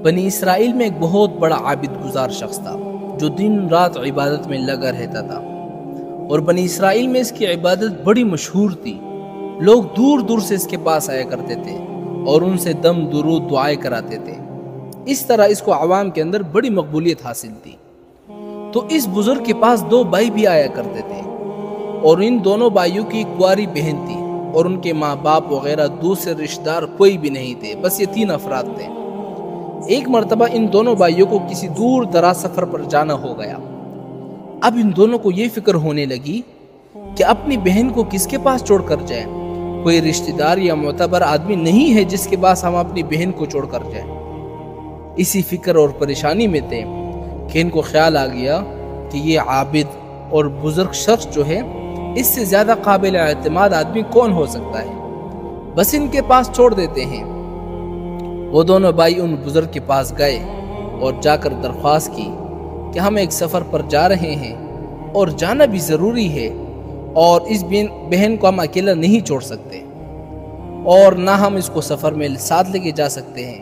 بنی اسرائیل میں ایک بہت بڑا عابد گزار شخص تھا جو دن رات عبادت میں لگا رہتا تھا، اور بنی اسرائیل میں اس کی عبادت بڑی مشہور تھی۔ لوگ دور دور سے اس کے پاس آیا کرتے تھے اور ان سے دم درود دعائیں کراتے تھے۔ اس طرح اس کو عوام کے اندر بڑی مقبولیت حاصل تھی۔ تو اس بزرگ کے پاس 2 بھائی بھی آیا کرتے تھے، اور ان دونوں بھائیوں کی ایک کنواری بہن تھی، اور ان کے ماں باپ وغیرہ دوسرے رشتہ دار کوئی بھی نہیں تھے، بس یہ 3 افراد تھے۔ ایک مرتبہ ان دونوں بھائیوں کو کسی دور دراز سفر پر جانا ہو گیا۔ اب ان دونوں کو یہ فکر ہونے لگی کہ اپنی بہن کو کس کے پاس چھوڑ کر جائیں۔ کوئی رشتہ دار یا معتبر آدمی نہیں ہے جس کے پاس ہم اپنی بہن کو چھوڑ کر جائیں۔ اسی فکر اور پریشانی میں تھے کہ ان کو خیال آ گیا کہ یہ عابد اور بزرگ شخص جو ہے، اس سے زیادہ قابل اعتماد آدمی کون ہو سکتا ہے، بس ان کے پاس چھوڑ دیتے ہیں۔ وہ دونوں بھائی ان بزرگ کے پاس گئے اور جا کر درخواست کی کہ ہم ایک سفر پر جا رہے ہیں اور جانا بھی ضروری ہے، اور اس بہن کو ہم اکیلا نہیں چھوڑ سکتے، اور نہ ہم اس کو سفر میں ساتھ لے کے جا سکتے ہیں،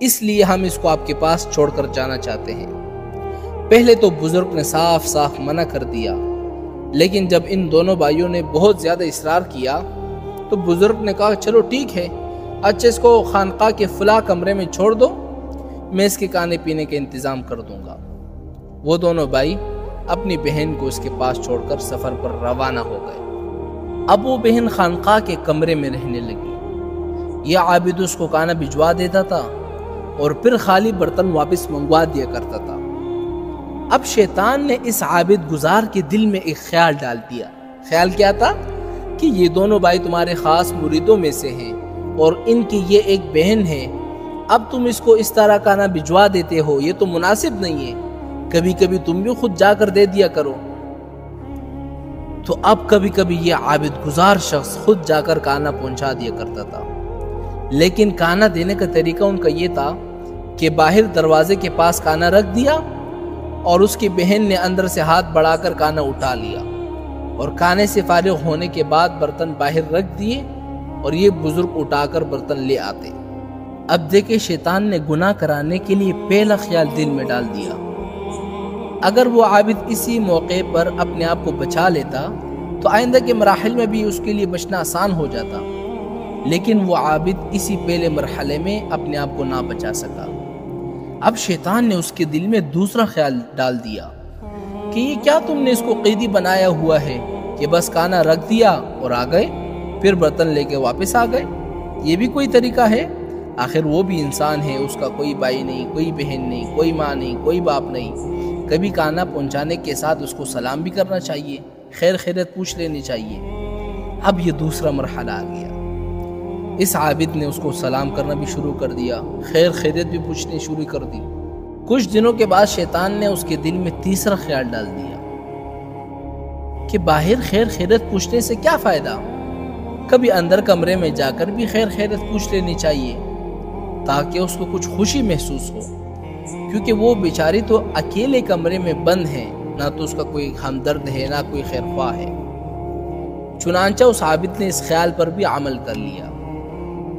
اس لیے ہم اس کو آپ کے پاس چھوڑ کر جانا چاہتے ہیں۔ پہلے تو بزرگ نے صاف صاف منع کر دیا، لیکن جب ان دونوں بھائیوں نے بہت زیادہ اصرار کیا تو بزرگ نے کہا چلو ٹھیک ہے، اچھا اس کو خانقاہ کے فلاں کمرے میں چھوڑ دو، میں اس کے کھانے پینے کے انتظام کر دوں گا۔ وہ دونوں بھائی اپنی بہن کو اس کے پاس چھوڑ کر سفر پر روانہ ہو گئے۔ اب وہ بہن خانقاہ کے کمرے میں رہنے لگی۔ یہ عابد اس کو کھانا بھجوا دیتا تھا اور پھر خالی برتن واپس منگوا دیا کرتا تھا۔ اب شیطان نے اس عابد گزار کے دل میں ایک خیال ڈال دیا۔ خیال کیا تھا کہ یہ دونوں بھائی تمہارے خاص مریدوں میں سے ہیں اور ان کی یہ ایک بہن ہے، اب تم اس کو اس طرح کھانا بھجوا دیتے ہو، یہ تو مناسب نہیں ہے، کبھی کبھی تم بھی خود جا کر دے دیا کرو۔ تو اب کبھی کبھی یہ عابد گزار شخص خود جا کر کھانا پہنچا دیا کرتا تھا، لیکن کھانا دینے کا طریقہ ان کا یہ تھا کہ باہر دروازے کے پاس کھانا رکھ دیا اور اس کی بہن نے اندر سے ہاتھ بڑھا کر کھانا اٹھا لیا، اور کھانے سے فارغ ہونے کے بعد برتن باہر رکھ دیے اور یہ بزرگ اٹھا کر برتن لے آتے۔ اب دیکھیں شیطان نے گناہ کرانے کے لیے پہلا خیال دل میں ڈال دیا۔ اگر وہ عابد اسی موقع پر اپنے آپ کو بچا لیتا تو آئندہ کے مراحل میں بھی اس کے لیے بچنا آسان ہو جاتا، لیکن وہ عابد اسی پہلے مرحلے میں اپنے آپ کو نہ بچا سکا۔ اب شیطان نے اس کے دل میں دوسرا خیال ڈال دیا کہ یہ کیا تم نے اس کو قیدی بنایا ہوا ہے کہ بس کھانا رکھ دیا اور آ گئے، پھر برتن لے کے واپس آ گئے؟ یہ بھی کوئی طریقہ ہے؟ آخر وہ بھی انسان ہے، اس کا کوئی بھائی نہیں، کوئی بہن نہیں، کوئی ماں نہیں، کوئی باپ نہیں۔ کبھی کھانا پہنچانے کے ساتھ اس کو سلام بھی کرنا چاہیے، خیر خیریت پوچھ لینی چاہیے۔ اب یہ دوسرا مرحلہ آ گیا۔ اس عابد نے اس کو سلام کرنا بھی شروع کر دیا، خیر خیریت بھی پوچھنی شروع کر دی۔ کچھ دنوں کے بعد شیطان نے اس کے دل میں تیسرا خیال ڈال دیا کہ باہر خیر خیریت پوچھنے سے کیا فائدہ، کبھی اندر کمرے میں جا کر بھی خیر خیریت پوچھ لینی چاہیے تاکہ اس کو کچھ خوشی محسوس ہو، کیونکہ وہ بیچاری تو اکیلے کمرے میں بند ہے، نہ تو اس کا کوئی ہمدرد ہے نہ کوئی خیر خواہ ہے۔ چنانچہ اس عابد نے اس خیال پر بھی عمل کر لیا۔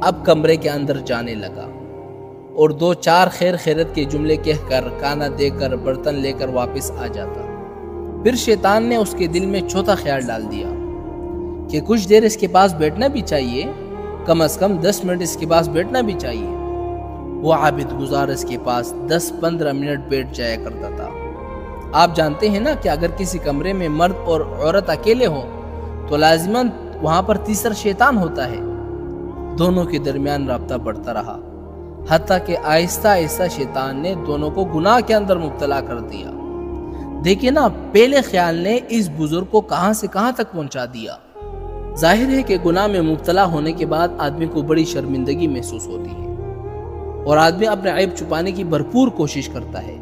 اب کمرے کے اندر جانے لگا اور 2-4 خیر خیریت کے جملے کہہ کر کھانا دے کر برتن لے کر واپس آ جاتا۔ پھر شیطان نے اس کے دل میں چوتھا خیال ڈال دیا کہ کچھ دیر اس کے پاس بیٹھنا بھی چاہیے، کم از کم 10 منٹ اس کے پاس بیٹھنا بھی چاہیے۔ وہ عابد گزار اس کے پاس 10-15 منٹ بیٹھ جایا کرتا تھا۔ آپ جانتے ہیں نا کہ اگر کسی کمرے میں مرد اور عورت اکیلے ہوں تو لازماً وہاں پر تیسرا شیطان ہوتا ہے۔ دونوں کے درمیان رابطہ بڑھتا رہا، حتیٰ کہ آہستہ آہستہ شیطان نے دونوں کو گناہ کے اندر مبتلا کر دیا۔ دیکھیں نا، پہلے خیال نے اس بزرگ کو کہاں سے کہاں تک پہنچا دیا۔ ظاہر ہے کہ گناہ میں مبتلا ہونے کے بعد آدمی کو بڑی شرمندگی محسوس ہوتی ہے اور آدمی اپنے عیب چھپانے کی بھرپور کوشش کرتا ہے،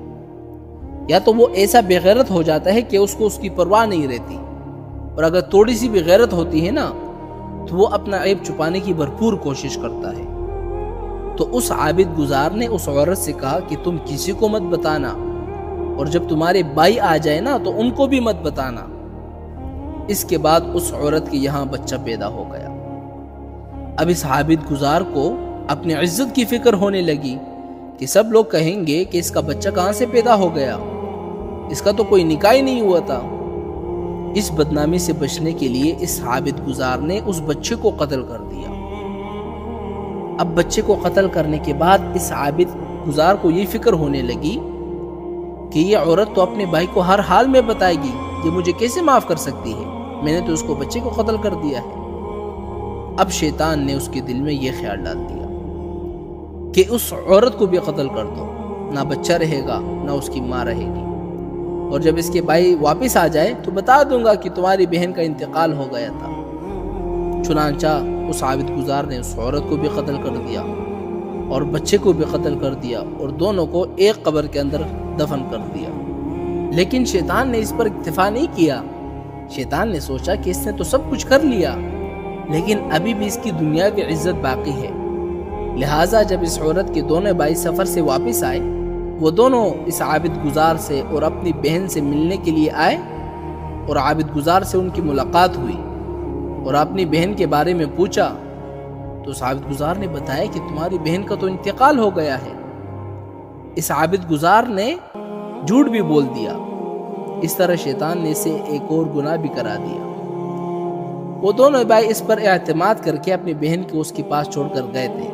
یا تو وہ ایسا بے غیرت ہو جاتا ہے کہ اس کو اس کی پرواہ نہیں رہتی، اور اگر تھوڑی سی بھی غیرت ہوتی ہے نا تو وہ اپنا عیب چھپانے کی بھرپور کوشش کرتا ہے۔ تو اس عابد گزار نے اس عورت سے کہا کہ تم کسی کو مت بتانا، اور جب تمہارے بھائی آ جائے نا تو ان کو بھی مت بتانا۔ اس کے بعد اس عورت کے یہاں بچہ پیدا ہو گیا۔ اب اس عابد گزار کو اپنی عزت کی فکر ہونے لگی کہ سب لوگ کہیں گے کہ اس کا بچہ کہاں سے پیدا ہو گیا، اس کا تو کوئی نکاح ہی نہیں ہوا تھا۔ اس بدنامی سے بچنے کے لیے اس عابد گزار نے اس بچے کو قتل کر دیا۔ اب بچے کو قتل کرنے کے بعد اس عابد گزار کو یہ فکر ہونے لگی کہ یہ عورت تو اپنے بھائی کو ہر حال میں بتائے گی، یہ مجھے کیسے معاف کر سکتی ہے، میں نے تو اس کو بچے کو قتل کر دیا ہے۔ اب شیطان نے اس کے دل میں یہ خیال ڈال دیا کہ اس عورت کو بھی قتل کر دو، نہ بچہ رہے گا نہ اس کی ماں رہے گی، اور جب اس کے بھائی واپس آ جائے تو بتا دوں گا کہ تمہاری بہن کا انتقال ہو گیا تھا۔ چنانچہ اس عابد گزار نے اس عورت کو بھی قتل کر دیا اور بچے کو بھی قتل کر دیا، اور دونوں کو ایک قبر کے اندر دفن کر دیا۔ لیکن شیطان نے اس پر اکتفا نہیں کیا۔ شیطان نے سوچا کہ اس نے تو سب کچھ کر لیا، لیکن ابھی بھی اس کی دنیاوی عزت باقی ہے۔ لہٰذا جب اس عورت کے دونوں بھائی سفر سے واپس آئے، وہ دونوں اس عابد گزار سے اور اپنی بہن سے ملنے کے لیے آئے، اور عابد گزار سے ان کی ملاقات ہوئی اور اپنی بہن کے بارے میں پوچھا، تو اس عابد گزار نے بتایا کہ تمہاری بہن کا تو انتقال ہو گیا ہے۔ اس عابد گزار نے جھوٹ بھی بول دیا۔ اس طرح شیطان نے اسے ایک اور گناہ بھی کرا دیا۔ وہ دونوں بھائی اس پر اعتماد کر کے اپنی بہن کو اس کے پاس چھوڑ کر گئے تھے،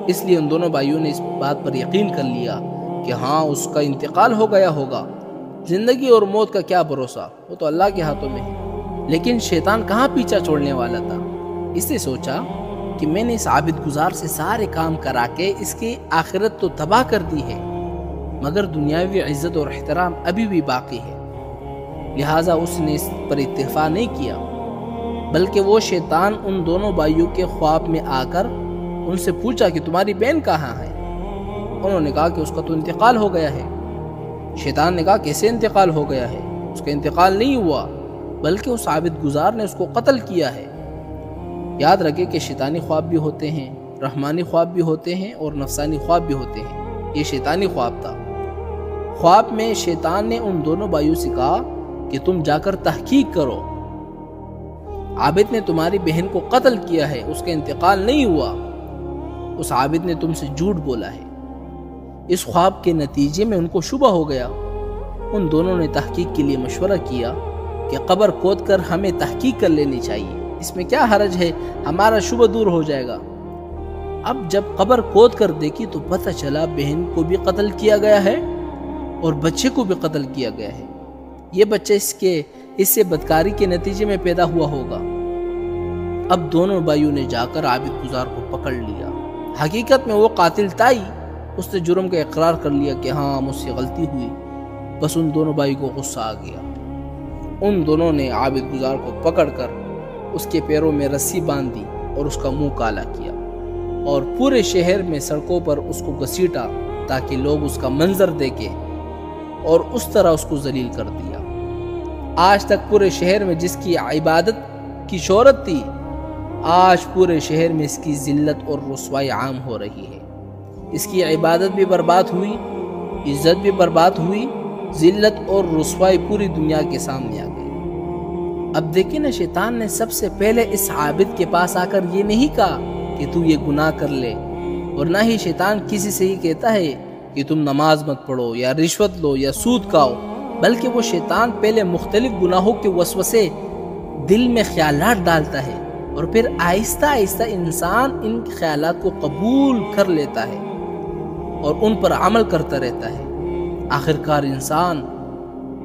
اس لیے ان دونوں بھائیوں نے اس بات پر یقین کر لیا کہ ہاں اس کا انتقال ہو گیا ہوگا، زندگی اور موت کا کیا بھروسہ، وہ تو اللہ کے ہاتھوں میں ہے۔ لیکن شیطان کہاں پیچھا چھوڑنے والا تھا۔ اس نے سوچا کہ میں نے اس عابد گزار سے سارے کام کرا کے اس کی آخرت تو تباہ کر دی ہے، مگر دنیاوی عزت اور احترام ابھی بھی باقی ہے۔ لہٰذا اس نے اس پر اتفاق نہیں کیا، بلکہ وہ شیطان ان دونوں بھائیوں کے خواب میں آ کر ان سے پوچھا کہ تمہاری بہن کہاں ہے۔ انہوں نے کہا کہ اس کا تو انتقال ہو گیا ہے۔ شیطان نے کہا کیسے انتقال ہو گیا ہے، اس کا انتقال نہیں ہوا، بلکہ اس عابد گزار نے اس کو قتل کیا ہے۔ یاد رکھے کہ شیطانی خواب بھی ہوتے ہیں، رحمانی خواب بھی ہوتے ہیں اور نفسانی خواب بھی ہوتے ہیں۔ یہ شیطانی خواب تھا۔ خواب میں شیطان نے ان دونوں بھائیوں سے کہا کہ تم جا کر تحقیق کرو، عابد نے تمہاری بہن کو قتل کیا ہے، اس کا انتقال نہیں ہوا، اس عابد نے تم سے جھوٹ بولا ہے۔ اس خواب کے نتیجے میں ان کو شبہ ہو گیا۔ ان دونوں نے تحقیق کے لیے مشورہ کیا کہ قبر کھود کر ہمیں تحقیق کر لینی چاہیے، اس میں کیا حرج ہے، ہمارا شبہ دور ہو جائے گا۔ اب جب قبر کھود کر دیکھی تو پتہ چلا بہن کو بھی قتل کیا گیا ہے اور بچے کو بھی قتل کیا گیا ہے۔ یہ بچہ اس سے بدکاری کے نتیجے میں پیدا ہوا ہوگا۔ اب دونوں بھائیوں نے جا کر عابد گزار کو پکڑ لیا۔ حقیقت میں وہ قاتل تھا ہی، اس نے جرم کا اقرار کر لیا کہ ہاں مجھ سے غلطی ہوئی۔ بس ان دونوں بھائی کو غصہ آ گیا۔ ان دونوں نے عابد گزار کو پکڑ کر اس کے پیروں میں رسی باندھ دی اور اس کا منہ کالا کیا، اور پورے شہر میں سڑکوں پر اس کو گھسیٹا تاکہ لوگ اس کا منظر دیکھیں، اور اس طرح اس کو ذلیل کر دیا۔ آج تک پورے شہر میں جس کی عبادت کی شہرت تھی، آج پورے شہر میں اس کی ذلت اور رسوائی عام ہو رہی ہے۔ اس کی عبادت بھی برباد ہوئی، عزت بھی برباد ہوئی، ذلت اور رسوائی پوری دنیا کے سامنے آ گئی۔ اب دیکھیں نا، شیطان نے سب سے پہلے اس عابد کے پاس آ کر یہ نہیں کہا کہ تو یہ گناہ کر لے، اور نہ ہی شیطان کسی سے ہی کہتا ہے کہ تم نماز مت پڑھو یا رشوت لو یا سود کھاؤ، بلکہ وہ شیطان پہلے مختلف گناہوں کے وسوسے دل میں خیالات ڈالتا ہے، اور پھر آہستہ آہستہ انسان ان خیالات کو قبول کر لیتا ہے اور ان پر عمل کرتا رہتا ہے۔ آخرکار انسان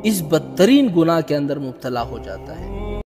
اس بدترین گناہ کے اندر مبتلا ہو جاتا ہے۔